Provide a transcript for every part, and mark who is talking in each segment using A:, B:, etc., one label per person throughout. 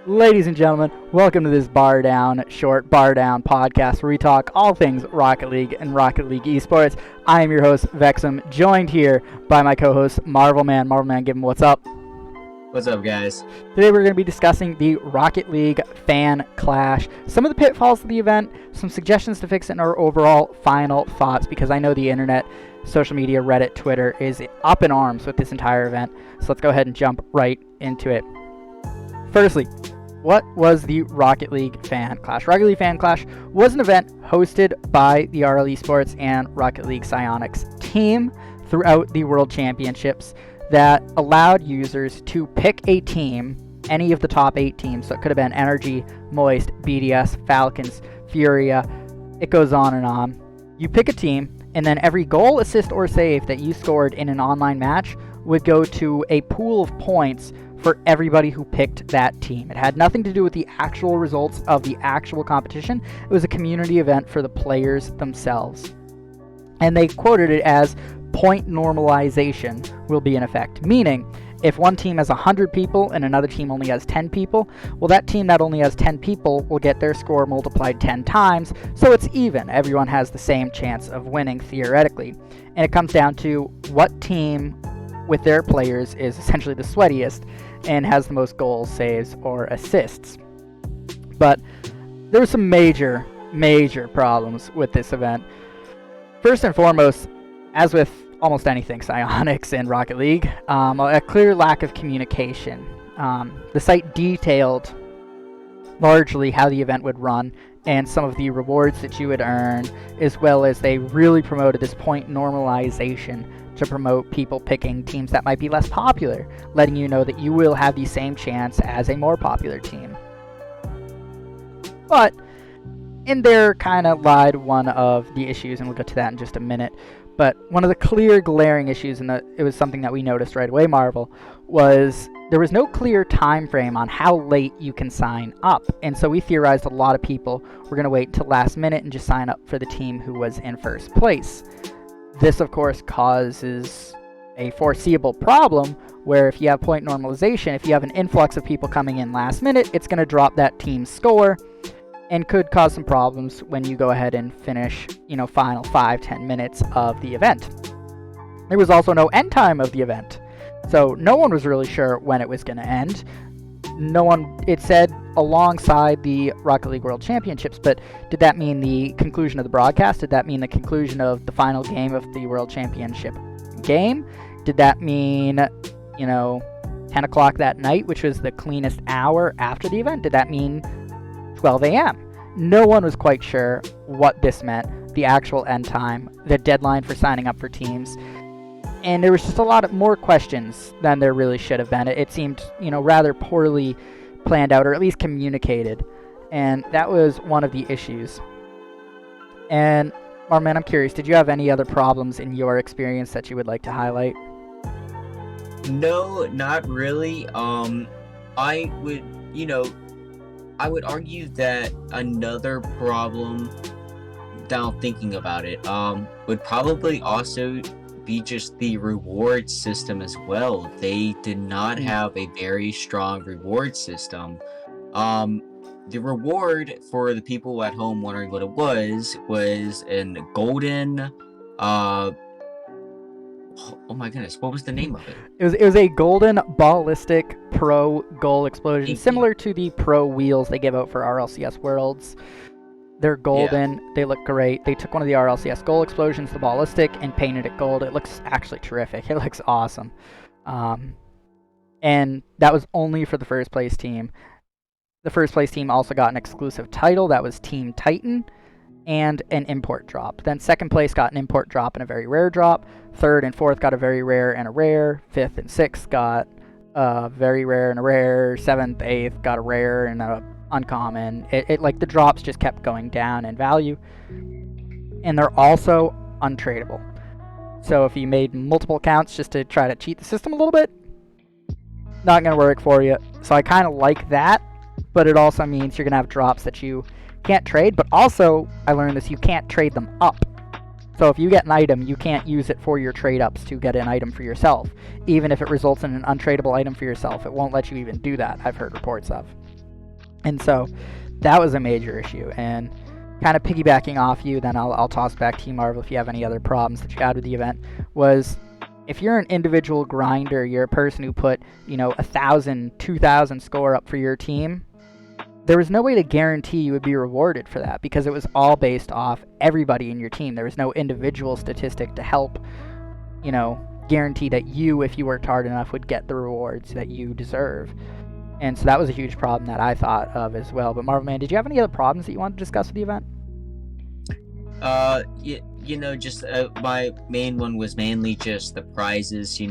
A: Ladies and gentlemen, welcome to this Bar Down podcast where we talk all things Rocket League and Rocket League esports. I am your host, Vexum, joined here by my co-host, Marvel Man. Marvel Man, give him what's up.
B: What's up, guys?
A: Today we're going to be discussing the Rocket League fan clash, some of the pitfalls of the event, some suggestions to fix it, and our overall final thoughts, because I know the internet, social media, Reddit, Twitter is up in arms with this entire event. So let's go ahead and jump right into it. Firstly, what was the Rocket League Fan Clash? Rocket League Fan Clash was an event hosted by the RL Esports and Rocket League Psionics team throughout the World Championships that allowed users to pick a team, any of the top 8 teams. So it could have been Energy, Moist, BDS, Falcons, Furia. It goes on and on. You pick a team, and then every goal, assist, or save that you scored in an online match would go to a pool of points for everybody who picked that team. It had nothing to do with the actual results of the actual competition. It was a community event for the players themselves. And they quoted it as point normalization will be in effect, meaning if one team has 100 people and another team only has 10 people, well, that team that only has 10 people will get their score multiplied 10 times, so it's even. Everyone has the same chance of winning, theoretically. And it comes down to what team with their players is essentially the sweatiest and has the most goals, saves, or assists. But there were some major problems with this event. First and foremost, as with almost anything Psionics in Rocket League, a clear lack of communication. The site detailed largely how the event would run and some of the rewards that you would earn, as well as they really promoted this point normalization to promote people picking teams that might be less popular, letting you know that you will have the same chance as a more popular team. But in there kind of lied one of the issues, and we'll get to that in just a minute. But one of the clear glaring issues, and it was something that we noticed right away, Marvel, was there was no clear time frame on how late you can sign up. And so we theorized a lot of people were going to wait until last minute and just sign up for the team who was in first place. This, of course, causes a foreseeable problem where if you have point normalization, if you have an influx of people coming in last minute, it's going to drop that team's score and could cause some problems when you go ahead and finish, final 5-10 minutes of the event. There was also no end time of the event, so no one was really sure when it was going to end. It said alongside the Rocket League World Championships, but did that mean the conclusion of the broadcast? Did that mean the conclusion of the final game of the World Championship game? Did that mean, 10 o'clock that night, which was the cleanest hour after the event? Did that mean 12 a.m.? No one was quite sure what this meant, the actual end time, the deadline for signing up for teams. And there was just a lot more questions than there really should have been. It seemed, rather poorly planned out, or at least communicated. And that was one of the issues. And, Marman, I'm curious, did you have any other problems in your experience that you would like to highlight?
B: No, not really. I would argue that another problem, now thinking about it, would probably also be just the reward system as well. They did not have a very strong reward system. The reward, for the people at home wondering what it was an golden, oh my goodness, what was the name of it?
A: It was a golden ballistic pro goal explosion, similar to the pro wheels they give out for RLCS Worlds. They're golden. Yeah. They look great. They took one of the RLCS goal explosions, the ballistic, and painted it gold. It looks actually terrific. It looks awesome. And that was only for the first place team. The first place team also got an exclusive title. That was Team Titan and an import drop. Then second place got an import drop and a very rare drop. Third and fourth got a very rare and a rare. Fifth and sixth got a very rare and a rare. Seventh, eighth got a rare and a uncommon. It like the drops just kept going down in value, and they're also untradeable. So if you made multiple accounts just to try to cheat the system a little bit, not gonna work for you. So I kind of like that, but it also means you're gonna have drops that you can't trade. But also, I learned this, you can't trade them up. So if you get an item, you can't use it for your trade ups to get an item for yourself. Even if it results in an untradeable item for yourself, it won't let you even do that, I've heard reports of. And so that was a major issue. And kind of piggybacking off you, then I'll toss back to you, Marvel, if you have any other problems that you had with the event, was if you're an individual grinder, you're a person who put, 1,000, 2,000 score up for your team, there was no way to guarantee you would be rewarded for that because it was all based off everybody in your team. There was no individual statistic to help, guarantee that you, if you worked hard enough, would get the rewards that you deserve. And so that was a huge problem that I thought of as well. But Marvel Man, did you have any other problems that you wanted to discuss with the event?
B: Just my main one was mainly just the prizes.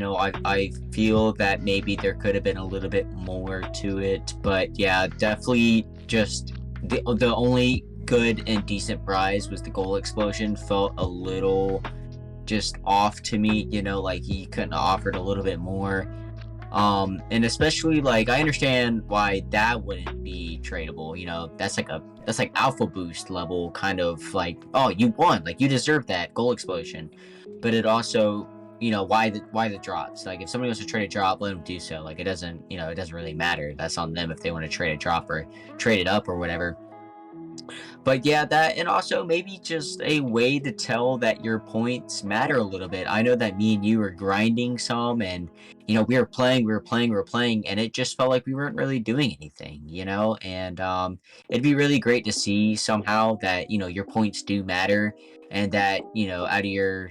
B: I feel that maybe there could have been a little bit more to it, but yeah, definitely just the only good and decent prize was the goal explosion. Felt a little just off to me, like he couldn't have offered a little bit more. And especially like I understand why that wouldn't be tradable. That's like alpha boost level kind of like, oh, you won, like you deserve that goal explosion. But it also, why the drops? Like if somebody wants to trade a drop, let them do so. Like it doesn't really matter. That's on them if they want to trade a drop or trade it up or whatever. But yeah, that, and also maybe just a way to tell that your points matter a little bit. I know that me and you were grinding some, and we were playing, and it just felt like we weren't really doing anything, and it'd be really great to see somehow that your points do matter, and that out of your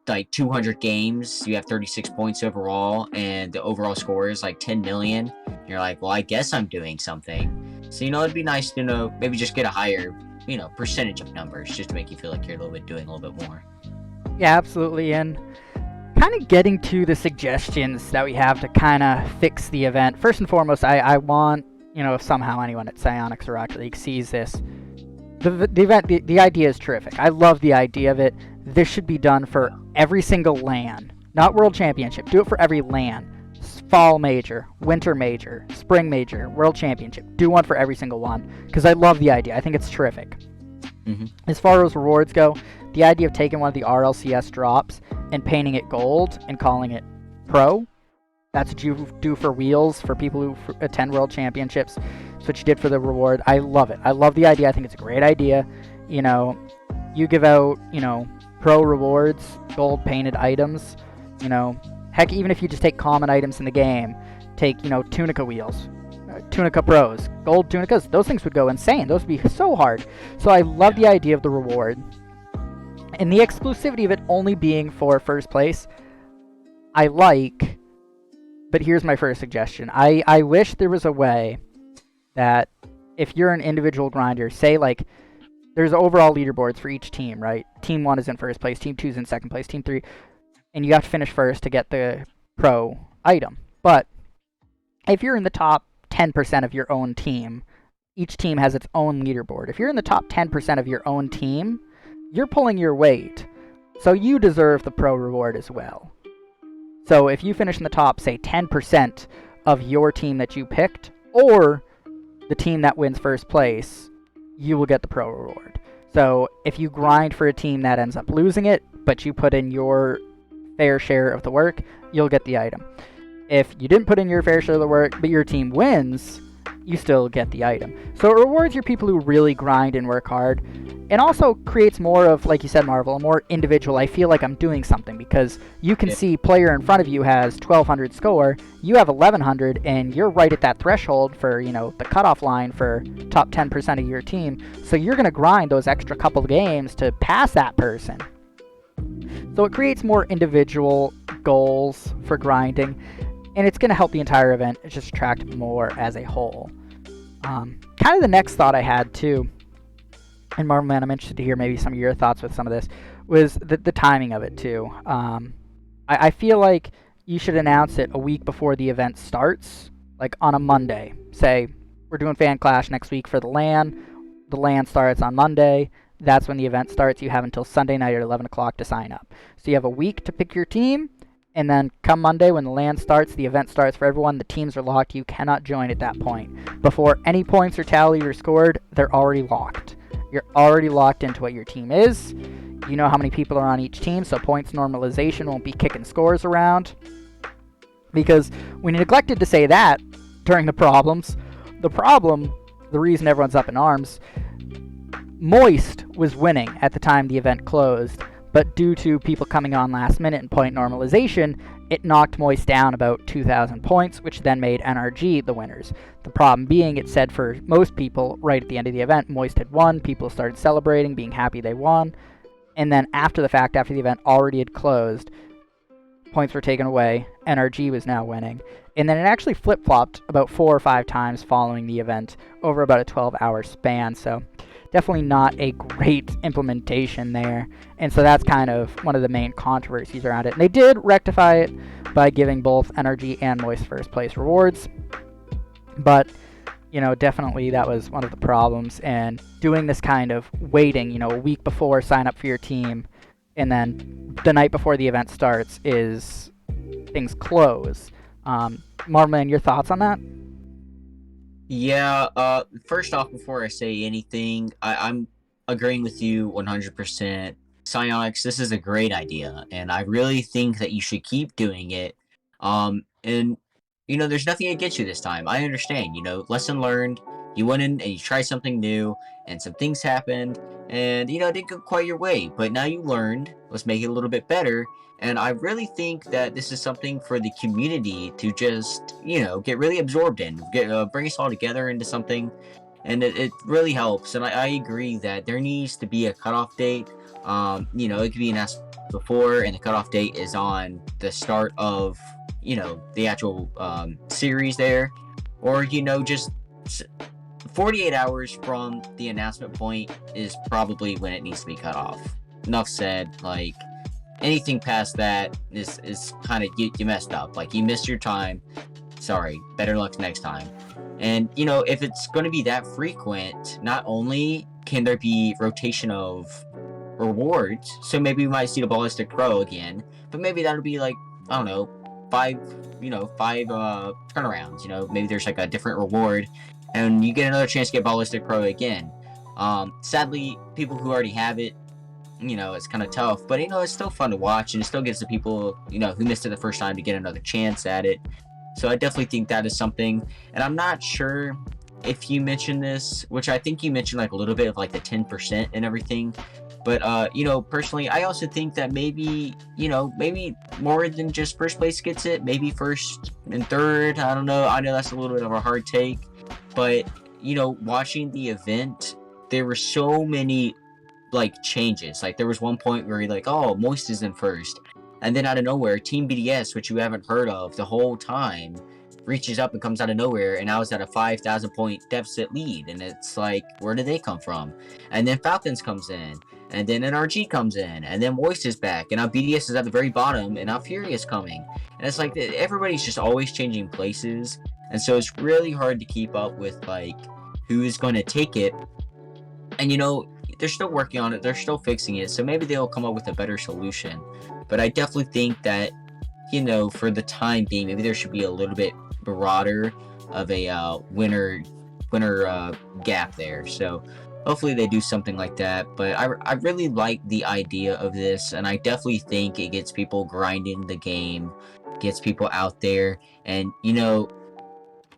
B: like 200 games, you have 36 points overall, and the overall score is like 10 million. You're like, well, I guess I'm doing something. So, it'd be nice to maybe just get a higher, percentage of numbers just to make you feel like you're doing a little bit more.
A: Yeah, absolutely. And kind of getting to the suggestions that we have to kind of fix the event. First and foremost, I want, if somehow anyone at Psyonix or Rocket League sees this, the event, the idea is terrific. I love the idea of it. This should be done for every single LAN, not World Championship. Do it for every LAN. Fall major, winter major, spring major, world championship. Do one for every single one because I love the idea. I think it's terrific.
B: Mm-hmm.
A: As far as rewards go, the idea of taking one of the RLCS drops and painting it gold and calling it pro, that's what you do for wheels for people who attend world championships. That's what you did for the reward. I love it. I love the idea. I think it's a great idea. You give out, pro rewards, gold painted items, Heck, even if you just take common items in the game, take, Tunica wheels, Tunica Pros, gold Tunicas, those things would go insane. Those would be so hard. So I love the idea of the reward. And the exclusivity of it only being for first place, I like, but here's my first suggestion. I wish there was a way that if you're an individual grinder, say like, there's overall leaderboards for each team, right? Team 1 is in first place, Team 2 is in second place, Team 3... and you have to finish first to get the pro item. But if you're in the top 10% of your own team, each team has its own leaderboard. If you're in the top 10% of your own team, you're pulling your weight. So you deserve the pro reward as well. So if you finish in the top, say, 10% of your team that you picked, or the team that wins first place, you will get the pro reward. So if you grind for a team that ends up losing it, but you put in your fair share of the work, you'll get the item. If you didn't put in your fair share of the work, but your team wins, you still get the item. So it rewards your people who really grind and work hard, and also creates more of, like you said, Marvel, a more individual, I feel like I'm doing something, because you can see player in front of you has 1,200 score, you have 1,100, and you're right at that threshold for, the cutoff line for top 10% of your team, so you're going to grind those extra couple of games to pass that person. So it creates more individual goals for grinding, and it's going to help the entire event just attract more as a whole. Kind of the next thought I had too, and Marvel Man, I'm interested to hear maybe some of your thoughts with some of this, was the timing of it too. I feel like you should announce it a week before the event starts, like on a Monday. Say, we're doing Fan Clash next week for the LAN. The LAN starts on Monday. That's when the event starts. You have until Sunday night at 11 o'clock to sign up. So you have a week to pick your team, and then come Monday when the LAN starts, the event starts for everyone, the teams are locked, you cannot join at that point. Before any points are tallied or scored, they're already locked. You're already locked into what your team is. You know how many people are on each team, so points normalization won't be kicking scores around. Because we neglected to say that during the problems. The problem the reason everyone's up in arms, Moist was winning at the time the event closed, but due to people coming on last minute and point normalization, it knocked Moist down about 2,000 points, which then made NRG the winners. The problem being, it said for most people, right at the end of the event, Moist had won, people started celebrating, being happy they won, and then after the fact, after the event already had closed, points were taken away, NRG was now winning, and then it actually flip-flopped about 4 or 5 times following the event over about a 12-hour span, so definitely not a great implementation there. And so that's kind of one of the main controversies around it. And they did rectify it by giving both NRG and Moist first place rewards. But, definitely that was one of the problems. And doing this kind of waiting, a week before sign up for your team, and then the night before the event starts is things close. Marvin, your thoughts on that?
B: Yeah, first off, before I say anything, I'm agreeing with you 100%. Psionics, this is a great idea, and I really think that you should keep doing it. And, there's nothing against you this time. I understand, lesson learned. You went in and you tried something new, and some things happened, and, it didn't go quite your way, but now you learned. Let's make it a little bit better. And I really think that this is something for the community to just, get really absorbed in, bring us all together into something, and it really helps. And I agree that there needs to be a cutoff date. It could be announced before, and the cutoff date is on the start of, the actual series there, or just 48 hours from the announcement point is probably when it needs to be cut off. Enough said. Anything past that is kind of you messed up. You missed your time. Sorry. Better luck next time. And if it's going to be that frequent, not only can there be rotation of rewards, so maybe we might see the Ballistic Pro again, but maybe that'll be I don't know, five turnarounds. Maybe there's a different reward, and you get another chance to get Ballistic Pro again. Sadly, people who already have it, it's kind of tough, but it's still fun to watch, and it still gives the people who missed it the first time to get another chance at it. So I definitely think that is something. And I'm not sure if you mentioned this, which I think you mentioned a little bit of the 10% and everything, but personally, I also think that maybe more than just first place gets it, maybe first and third. I don't know. I know that's a little bit of a hard take, but watching the event, there were so many changes. There was one point where you're oh, Moist is in first, and then out of nowhere, Team BDS, which you haven't heard of the whole time, reaches up and comes out of nowhere, and now it's at a 5,000 point deficit lead, and it's where did they come from? And then Falcons comes in, and then NRG comes in, and then Moist is back, and now BDS is at the very bottom, and now Fury is coming, and it's everybody's just always changing places, and so it's really hard to keep up with who's going to take it. And they're still working on it, they're still fixing it, so maybe they'll come up with a better solution. But I definitely think that, for the time being, maybe there should be a little bit broader of a winner gap there. So hopefully they do something like that. But I really like the idea of this, and I definitely think it gets people grinding the game, gets people out there, and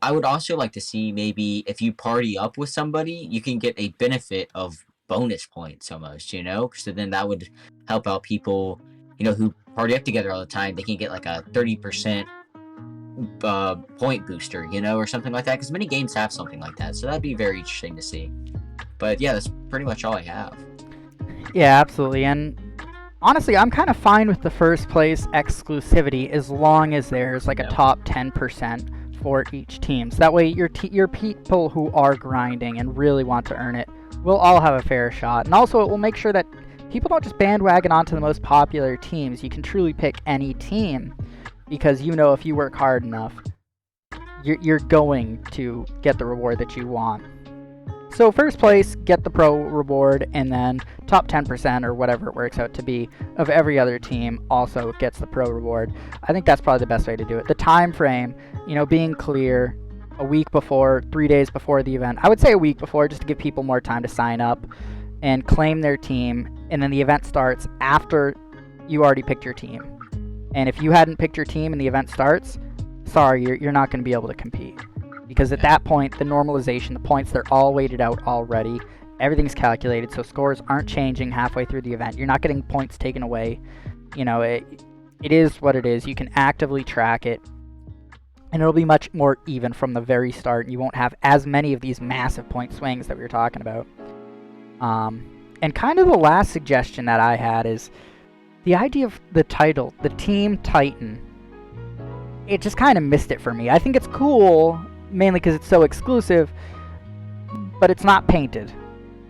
B: I would also like to see maybe if you party up with somebody, you can get a benefit of bonus points almost, so then that would help out people, who party up together all the time. They can get a 30% point booster, or something like that, because many games have something like that, so that'd be very interesting to see. But yeah, that's pretty much all I have.
A: Yeah, absolutely. And honestly, I'm kind of fine with the first place exclusivity as long as there's a top 10% for each team. So that way your people who are grinding and really want to earn it will all have a fair shot. And also it will make sure that people don't just bandwagon onto the most popular teams. You can truly pick any team, because if you work hard enough, you're going to get the reward that you want. So first place, get the pro reward, and then top 10% or whatever it works out to be of every other team also gets the pro reward. I think that's probably the best way to do it. The time frame, being clear, a week before, 3 days before the event. I would say a week before, just to give people more time to sign up and claim their team, and then the event starts after you already picked your team. And if you hadn't picked your team and the event starts, sorry, you're not going to be able to compete. Because at that point, the normalization, the points, they're all weighted out already. Everything's calculated, so scores aren't changing halfway through the event. You're not getting points taken away. It is what it is. You can actively track it, and it'll be much more even from the very start, and you won't have as many of these massive point swings that we were talking about. And kind of the last suggestion that I had is the idea of the title, the Team Titan. It just kind of missed it for me. I think it's cool, mainly because it's so exclusive, but it's not painted.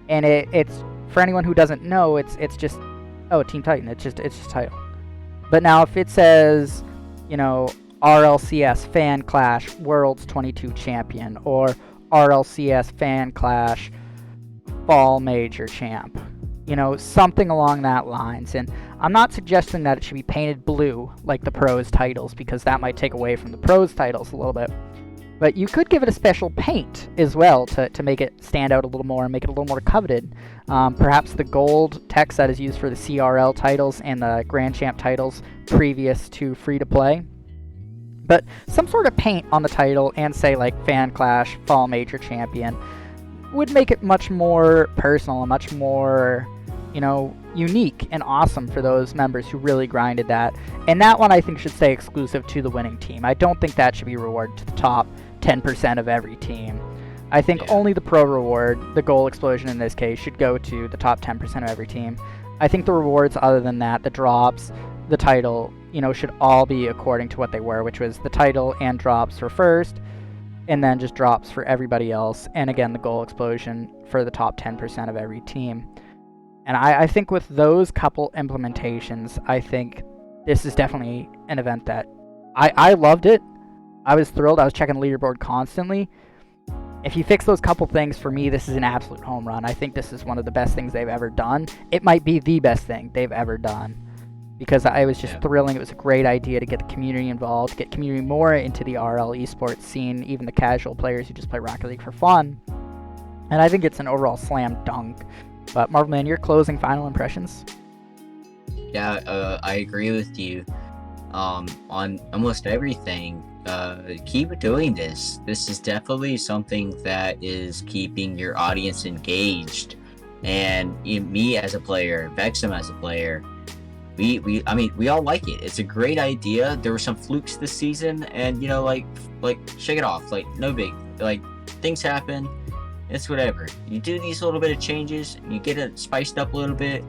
A: And it's for anyone who doesn't know, it's just, oh, Team Titan. It's just title. But now if it says, RLCS Fan Clash World's 22 Champion, or RLCS Fan Clash Fall Major Champ, something along that lines. And I'm not suggesting that it should be painted blue like the pros titles, because that might take away from the pros titles a little bit. But you could give it a special paint as well to make it stand out a little more and make it a little more coveted. Perhaps the gold text that is used for the CRL titles and the Grand Champ titles previous to free-to-play. But some sort of paint on the title and say like Fan Clash Fall Major Champion would make it much more personal and much more, unique and awesome for those members who really grinded that. And that one I think should stay exclusive to the winning team. I don't think that should be rewarded to the top 10% of every team. I think only the pro reward, the goal explosion in this case, should go to the top 10% of every team. I think the rewards other than that, the drops, the title, should all be according to what they were, which was the title and drops for first, and then just drops for everybody else. And again, the goal explosion for the top 10% of every team. And I think with those couple implementations, I think this is definitely an event that I loved it. I was thrilled. I was checking the leaderboard constantly. If you fix those couple things, for me, this is an absolute home run. I think this is one of the best things they've ever done. It might be the best thing they've ever done, because I was just thrilling. It was a great idea to get the community involved, get community more into the RL esports scene, even the casual players who just play Rocket League for fun. And I think it's an overall slam dunk. But Marvel Man, your closing final impressions?
B: Yeah, I agree with you on almost everything. Keep doing this. This is definitely something that is keeping your audience engaged. And me as a player, Vexum as a player, we all like it. It's a great idea. There were some flukes this season, and like shake it off. Like, no big, things happen. It's whatever. You do these little bit of changes, you get it spiced up a little bit,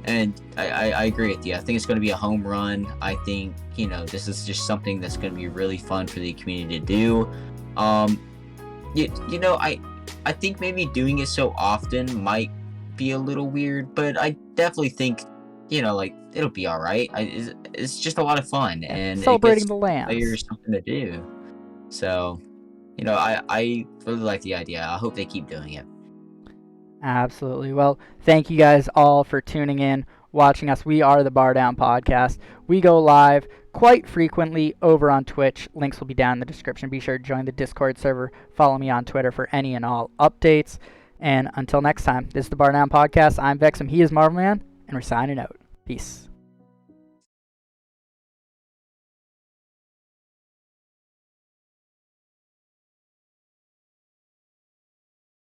B: and I agree with you. I think it's going to be a home run. I think, this is just something that's going to be really fun for the community to do. I think maybe doing it so often might be a little weird, but I definitely think, it'll be all right. It's just a lot of fun, and
A: celebrating the land.
B: Players something to do. So, I really like the idea. I hope they keep doing it.
A: Absolutely. Well, thank you guys all for tuning in, watching us. We are the Bar Down Podcast. We go live quite frequently over on Twitch. Links will be down in the description. Be sure to join the Discord server. Follow me on Twitter for any and all updates. And until next time, this is the Bar Down Podcast. I'm Vexum. He is Marvel Man, and we're signing out. Peace.